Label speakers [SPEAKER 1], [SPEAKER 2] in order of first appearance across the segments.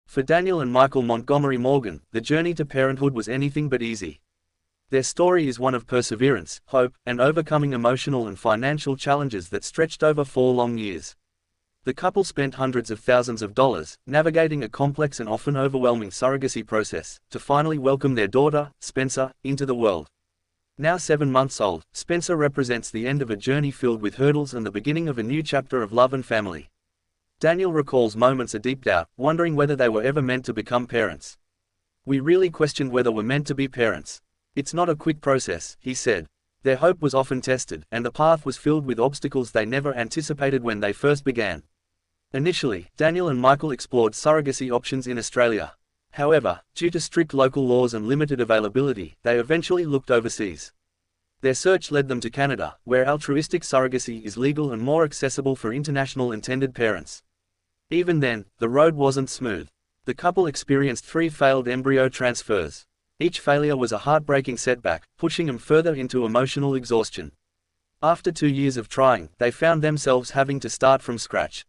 [SPEAKER 1] For Daniel and Michael Montgomery-Morgan, the journey to parenthood was anything but easy. Their story is one of perseverance, hope, and overcoming emotional and financial challenges that stretched over 4 long years. The couple spent hundreds of thousands of dollars, navigating a complex and often overwhelming surrogacy process, to finally welcome their daughter, Spencer, into the world. Now 7 months old, Spencer represents the end of a journey filled with hurdles and the beginning of a new chapter of love and family. Daniel recalls moments of deep doubt, wondering whether they were ever meant to become parents. "We really questioned whether we're meant to be parents. It's not a quick process," he said. Their hope was often tested, and the path was filled with obstacles they never anticipated when they first began. Initially, Daniel and Michael explored surrogacy options in Australia. However, due to strict local laws and limited availability, they eventually looked overseas. Their search led them to Canada, where altruistic surrogacy is legal and more accessible for international intended parents. Even then, the road wasn't smooth. The couple experienced 3 failed embryo transfers. Each failure was a heartbreaking setback, pushing them further into emotional exhaustion. After 2 years of trying, they found themselves having to start from scratch.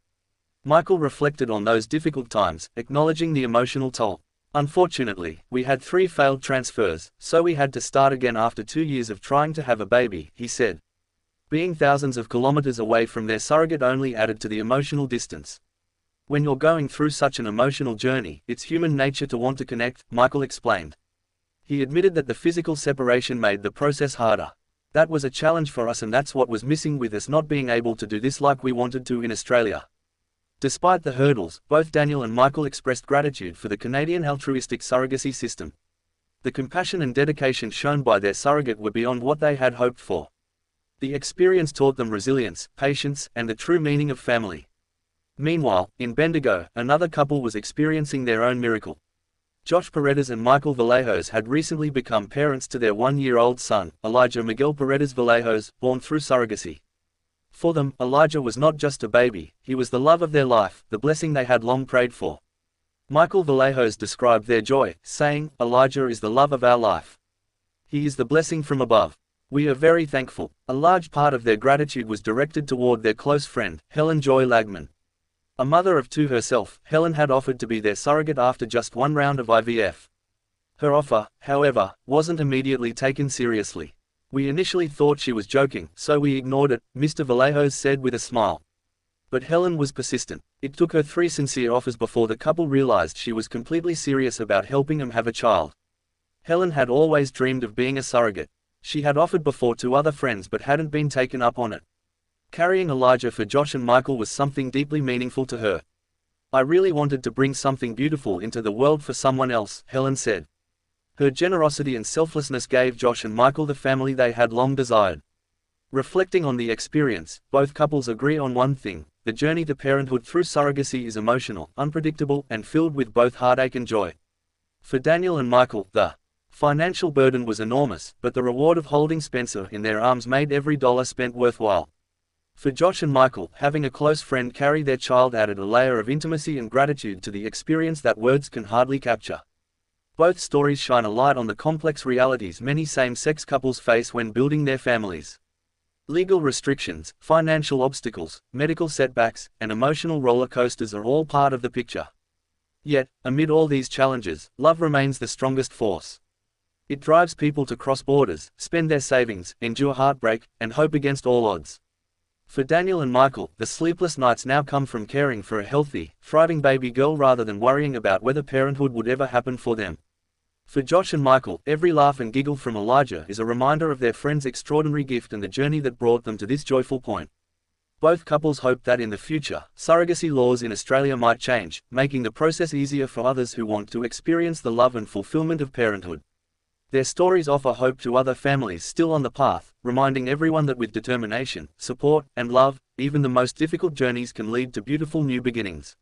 [SPEAKER 1] Michael reflected on those difficult times, acknowledging the emotional toll. "Unfortunately, we had 3 failed transfers, so we had to start again after 2 years of trying to have a baby," he said. Being thousands of kilometers away from their surrogate only added to the emotional distance. "When you're going through such an emotional journey, it's human nature to want to connect," Michael explained. He admitted that the physical separation made the process harder. "That was a challenge for us, and that's what was missing with us not being able to do this like we wanted to in Australia." Despite the hurdles, both Daniel and Michael expressed gratitude for the Canadian altruistic surrogacy system. The compassion and dedication shown by their surrogate were beyond what they had hoped for. The experience taught them resilience, patience, and the true meaning of family. Meanwhile, in Bendigo, another couple was experiencing their own miracle. Josh Paredes and Michael Vallejos had recently become parents to their 1-year-old son, Elijah Miguel Paredes Vallejos, born through surrogacy. For them, Elijah was not just a baby, he was the love of their life, the blessing they had long prayed for. Michael Vallejos described their joy, saying, "Elijah is the love of our life. He is the blessing from above. We are very thankful." A large part of their gratitude was directed toward their close friend, Helen Joy Lagman. A mother of 2 herself, Helen had offered to be their surrogate after just 1 round of IVF. Her offer, however, wasn't immediately taken seriously. "We initially thought she was joking, so we ignored it," Mr. Vallejos said with a smile. But Helen was persistent. It took her 3 sincere offers before the couple realized she was completely serious about helping them have a child. Helen had always dreamed of being a surrogate. She had offered before to other friends but hadn't been taken up on it. Carrying Elijah for Josh and Michael was something deeply meaningful to her. "I really wanted to bring something beautiful into the world for someone else," Helen said. Her generosity and selflessness gave Josh and Michael the family they had long desired. Reflecting on the experience, both couples agree on one thing: the journey to parenthood through surrogacy is emotional, unpredictable, and filled with both heartache and joy. For Daniel and Michael, the financial burden was enormous, but the reward of holding Spencer in their arms made every dollar spent worthwhile. For Josh and Michael, having a close friend carry their child added a layer of intimacy and gratitude to the experience that words can hardly capture. Both stories shine a light on the complex realities many same-sex couples face when building their families. Legal restrictions, financial obstacles, medical setbacks, and emotional roller coasters are all part of the picture. Yet, amid all these challenges, love remains the strongest force. It drives people to cross borders, spend their savings, endure heartbreak, and hope against all odds. For Daniel and Michael, the sleepless nights now come from caring for a healthy, thriving baby girl rather than worrying about whether parenthood would ever happen for them. For Josh and Michael, every laugh and giggle from Elijah is a reminder of their friend's extraordinary gift and the journey that brought them to this joyful point. Both couples hope that in the future, surrogacy laws in Australia might change, making the process easier for others who want to experience the love and fulfillment of parenthood. Their stories offer hope to other families still on the path, reminding everyone that with determination, support, and love, even the most difficult journeys can lead to beautiful new beginnings.